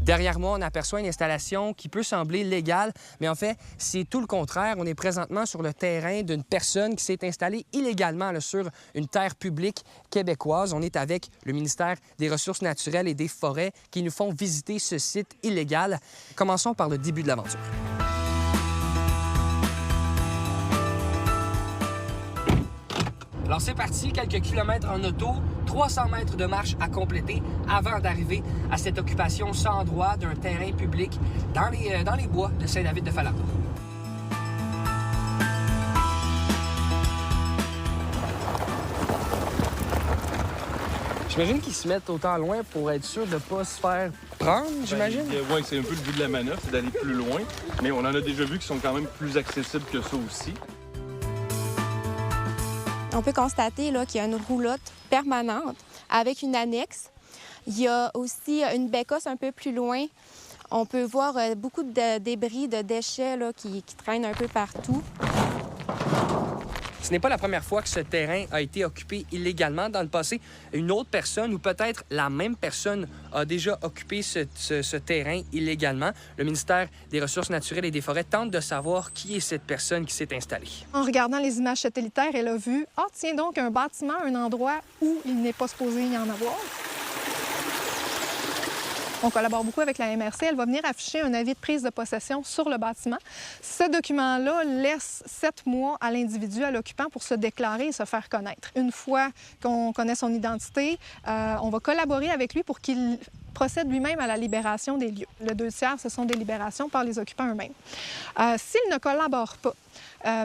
Derrière moi, on aperçoit une installation qui peut sembler légale, mais en fait, c'est tout le contraire. On est présentement sur le terrain d'une personne qui s'est installée illégalement là, sur une terre publique québécoise. On est avec le ministère des Ressources naturelles et des Forêts qui nous font visiter ce site illégal. Commençons par le début de l'aventure. Alors c'est parti, quelques kilomètres en auto, 300 mètres de marche à compléter avant d'arriver à cette occupation sans droit d'un terrain public dans les bois de Saint-David-de-Falardeau. J'imagine qu'ils se mettent autant loin pour être sûr de ne pas se faire prendre, j'imagine? Oui, c'est un peu le but de la manœuvre, c'est d'aller plus loin. Mais on en a déjà vu qui sont quand même plus accessibles que ça aussi. On peut constater qu'il y a une roulotte permanente avec une annexe. Il y a aussi une bécasse un peu plus loin. On peut voir beaucoup de débris, de déchets qui traînent un peu partout. Ce n'est pas la première fois que ce terrain a été occupé illégalement. Dans le passé, une autre personne ou peut-être la même personne a déjà occupé ce terrain illégalement. Le ministère des Ressources naturelles et des Forêts tente de savoir qui est cette personne qui s'est installée. En regardant les images satellitaires, elle a vu « Ah, tiens donc, un bâtiment, un endroit où il n'est pas supposé y en avoir ». On collabore beaucoup avec la MRC. Elle va venir afficher un avis de prise de possession sur le bâtiment. Ce document-là laisse 7 mois à l'individu, à l'occupant, pour se déclarer et se faire connaître. Une fois qu'on connaît son identité, on va collaborer avec lui pour qu'il procède lui-même à la libération des lieux. Le 2/3, ce sont des libérations par les occupants eux-mêmes. S'il ne collabore pas,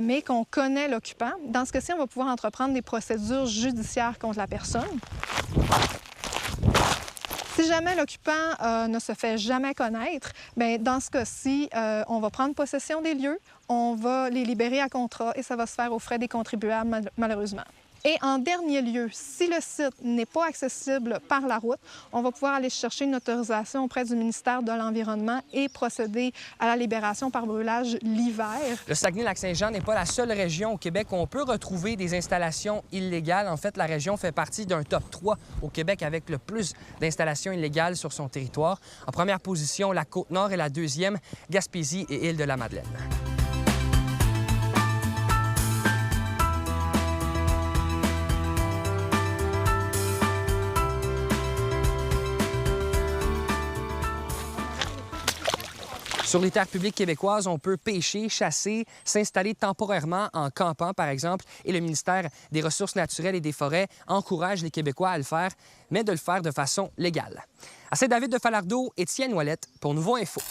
mais qu'on connaît l'occupant, dans ce cas-ci, on va pouvoir entreprendre des procédures judiciaires contre la personne. Si jamais l'occupant ne se fait jamais connaître, bien, dans ce cas-ci, on va prendre possession des lieux, on va les libérer à contrat et ça va se faire aux frais des contribuables, malheureusement. Et en dernier lieu, si le site n'est pas accessible par la route, on va pouvoir aller chercher une autorisation auprès du ministère de l'Environnement et procéder à la libération par brûlage l'hiver. Le Saguenay-Lac-Saint-Jean n'est pas la seule région au Québec où on peut retrouver des installations illégales. En fait, la région fait partie d'un top 3 au Québec avec le plus d'installations illégales sur son territoire. En première position, la Côte-Nord et la deuxième, Gaspésie et Île-de-la-Madeleine. Sur les terres publiques québécoises, on peut pêcher, chasser, s'installer temporairement en campant, par exemple, et le ministère des Ressources naturelles et des Forêts encourage les Québécois à le faire, mais de le faire de façon légale. À Saint-David-de-Falardeau, Étienne Ouellette pour Nouveau Info.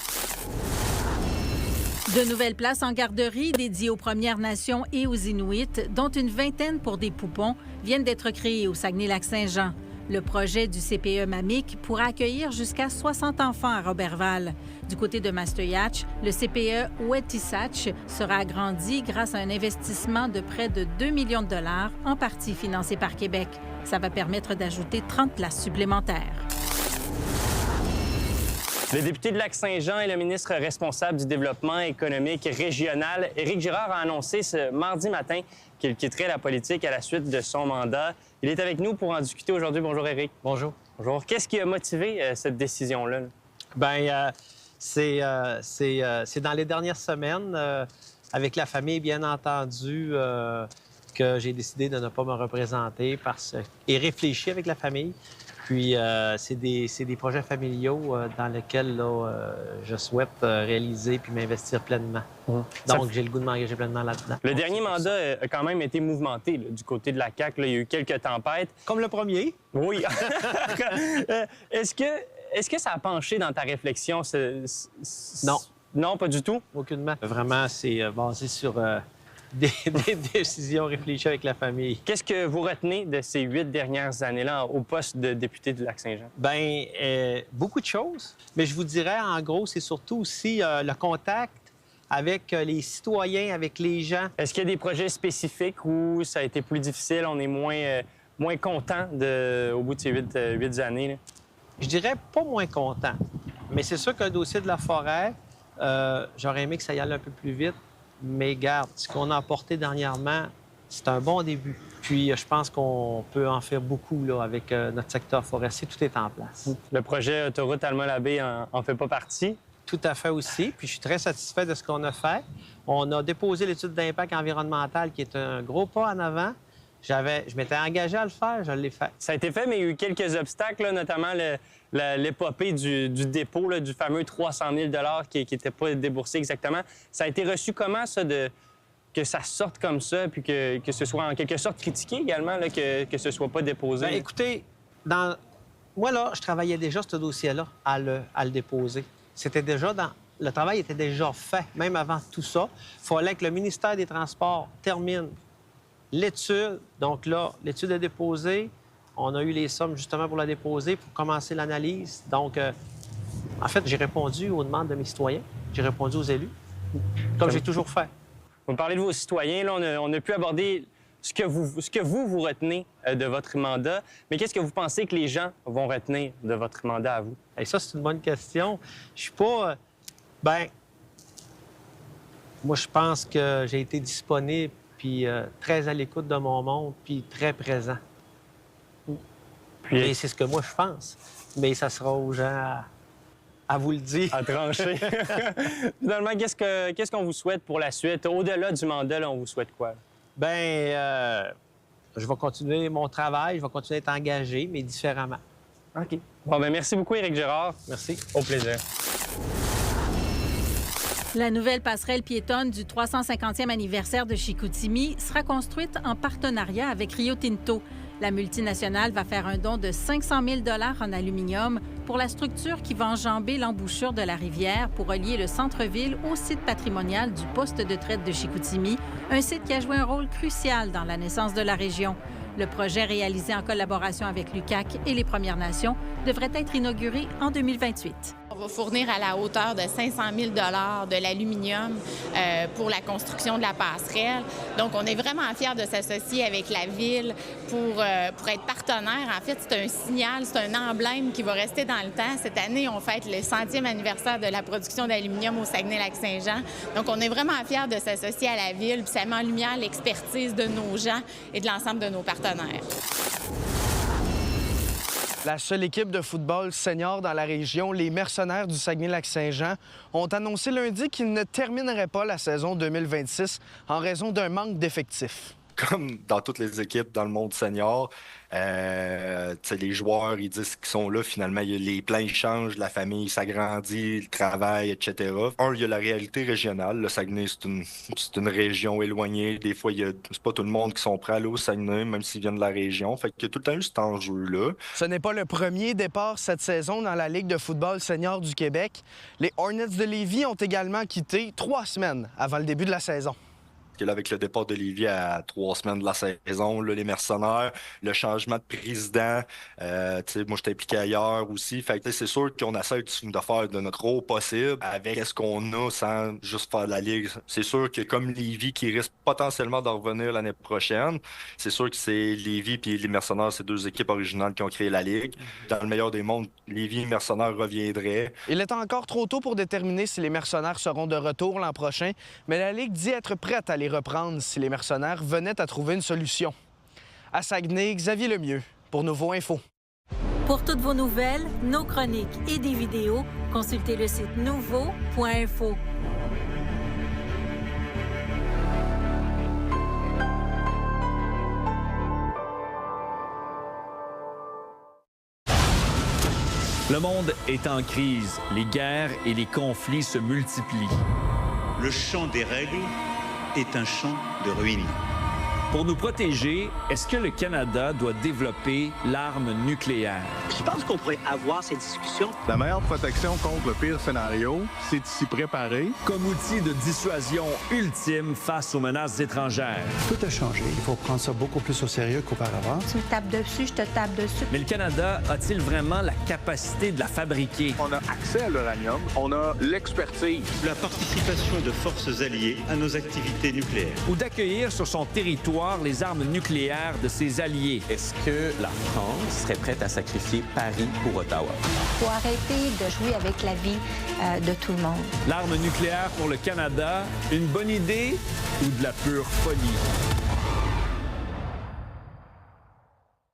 De nouvelles places en garderie dédiées aux Premières Nations et aux Inuits, dont une vingtaine pour des poupons, viennent d'être créées au Saguenay-Lac-Saint-Jean. Le projet du CPE Mamic pourra accueillir jusqu'à 60 enfants à Roberval. Du côté de Mastoyatch, le CPE Wet'isuwet'en sera agrandi grâce à un investissement de près de 2 millions de dollars, en partie financé par Québec. Ça va permettre d'ajouter 30 places supplémentaires. Le député de Lac-Saint-Jean et le ministre responsable du développement économique régional, Éric Girard, a annoncé ce mardi matin qu'il quitterait la politique à la suite de son mandat. Il est avec nous pour en discuter aujourd'hui. Bonjour, Éric. Bonjour. Bonjour. Qu'est-ce qui a motivé cette décision-là? Bien, c'est dans les dernières semaines, avec la famille, bien entendu, que j'ai décidé de ne pas me représenter et réfléchir avec la famille. Puis, c'est des projets familiaux dans lesquels là, je souhaite réaliser puis m'investir pleinement. Donc, j'ai le goût de m'engager pleinement là-dedans. Le dernier mandat a quand même été mouvementé là, du côté de la CAQ. Là, il y a eu quelques tempêtes. Comme le premier? Oui. Est-ce que ça a penché dans ta réflexion? Non. Non, pas du tout? Aucunement. Vraiment, c'est basé sur des décisions réfléchies avec la famille. Qu'est-ce que vous retenez de ces 8 dernières années-là au poste de député du Lac-Saint-Jean? Bien, beaucoup de choses. Mais je vous dirais, en gros, c'est surtout aussi le contact avec les citoyens, avec les gens. Est-ce qu'il y a des projets spécifiques où ça a été plus difficile, on est moins content au bout de ces 8 années? Là? Je dirais pas moins content. Mais c'est sûr qu'un dossier de la forêt, j'aurais aimé que ça y aille un peu plus vite. Mais garde, ce qu'on a apporté dernièrement, c'est un bon début. Puis je pense qu'on peut en faire beaucoup là, avec notre secteur forestier. Tout est en place. Le projet Autoroute Alma-Labé en fait pas partie. Tout à fait aussi. Puis je suis très satisfait de ce qu'on a fait. On a déposé l'étude d'impact environnemental qui est un gros pas en avant. Je m'étais engagé à le faire, je l'ai fait. Ça a été fait, mais il y a eu quelques obstacles, là, notamment l'épopée du dépôt, là, du fameux 300 000 qui n'était pas déboursé exactement. Ça a été reçu comment, ça, que ça sorte comme ça, puis que ce soit en quelque sorte critiqué également, là, que ce soit pas déposé? Bien, écoutez, moi, là, je travaillais déjà ce dossier-là à le déposer. C'était déjà le travail était déjà fait, même avant tout ça. Il fallait que le ministère des Transports termine l'étude. Donc là, l'étude est déposée. On a eu les sommes justement pour la déposer, pour commencer l'analyse. Donc, en fait, j'ai répondu aux demandes de mes citoyens. J'ai répondu aux élus, comme j'ai toujours fait. Vous parlez de vos citoyens. Là, on a pu aborder ce que vous retenez de votre mandat. Mais qu'est-ce que vous pensez que les gens vont retenir de votre mandat à vous? Et ça, c'est une bonne question. Je suis pas... moi, je pense que j'ai été disponible, puis très à l'écoute de mon monde, puis très présent. Et c'est ce que moi, je pense. Mais ça sera aux gens à vous le dire. À trancher. Finalement, qu'est-ce qu'on vous souhaite pour la suite? Au-delà du mandat, là, on vous souhaite quoi? Bien, je vais continuer mon travail, je vais continuer à être engagé, mais différemment. OK. Bon, bien, merci beaucoup, Éric Girard. Merci. Au plaisir. La nouvelle passerelle piétonne du 350e anniversaire de Chicoutimi sera construite en partenariat avec Rio Tinto. La multinationale va faire un don de 500 000 $ en aluminium pour la structure qui va enjamber l'embouchure de la rivière pour relier le centre-ville au site patrimonial du poste de traite de Chicoutimi, un site qui a joué un rôle crucial dans la naissance de la région. Le projet, réalisé en collaboration avec l'UQAC et les Premières Nations, devrait être inauguré en 2028. On va fournir à la hauteur de 500 000 $ de l'aluminium pour la construction de la passerelle. Donc, on est vraiment fiers de s'associer avec la Ville pour être partenaire. En fait, c'est un signal, c'est un emblème qui va rester dans le temps. Cette année, on fête le 100e anniversaire de la production d'aluminium au Saguenay-Lac-Saint-Jean. Donc, on est vraiment fiers de s'associer à la Ville, puis ça met en lumière l'expertise de nos gens et de l'ensemble de nos partenaires. La seule équipe de football senior dans la région, les Mercenaires du Saguenay-Lac-Saint-Jean, ont annoncé lundi qu'ils ne termineraient pas la saison 2026 en raison d'un manque d'effectifs. Comme dans toutes les équipes dans le monde senior, les joueurs, ils disent qu'ils sont là. Finalement, les plans, ils changent, la famille s'agrandit, le travail, etc. Il y a la réalité régionale. Le Saguenay, c'est une région éloignée. Des fois, c'est pas tout le monde qui sont prêts à aller au Saguenay, même s'ils viennent de la région. Fait qu'il y a tout le temps eu cet enjeu-là. Ce n'est pas le premier départ cette saison dans la Ligue de football senior du Québec. Les Hornets de Lévis ont également quitté 3 semaines avant le début de la saison. Là, avec le départ de Lévis à 3 semaines de la saison, là, les Mercenaires, le changement de président, moi, j'étais impliqué ailleurs aussi. Fait que c'est sûr qu'on essaie de faire de notre gros possible avec ce qu'on a sans juste faire de la Ligue. C'est sûr que comme Lévis qui risque potentiellement de revenir l'année prochaine, c'est sûr que c'est Lévis et les Mercenaires, c'est 2 équipes originales qui ont créé la Ligue. Dans le meilleur des mondes, Lévis et Mercenaires reviendraient. Il est encore trop tôt pour déterminer si les Mercenaires seront de retour l'an prochain, mais la Ligue dit être prête à les reprendre si les Mercenaires venaient à trouver une solution. À Saguenay, Xavier Lemieux pour Nouveau Info. Pour toutes vos nouvelles, nos chroniques et des vidéos, consultez le site nouveau.info. Le monde est en crise. Les guerres et les conflits se multiplient. Le champ des règles est un champ de ruines. Pour nous protéger, est-ce que le Canada doit développer l'arme nucléaire? Je pense qu'on pourrait avoir ces discussions. La meilleure protection contre le pire scénario, c'est de s'y préparer. Comme outil de dissuasion ultime face aux menaces étrangères. Tout a changé. Il faut prendre ça beaucoup plus au sérieux qu'auparavant. Tu me tapes dessus, je te tape dessus. Mais le Canada a-t-il vraiment la capacité de la fabriquer? On a accès à l'uranium, on a l'expertise. La participation de forces alliées à nos activités nucléaires. Ou d'accueillir sur son territoire les armes nucléaires de ses alliés. Est-ce que la France serait prête à sacrifier Paris pour Ottawa? Il faut arrêter de jouer avec la vie de tout le monde. L'arme nucléaire pour le Canada, une bonne idée ou de la pure folie?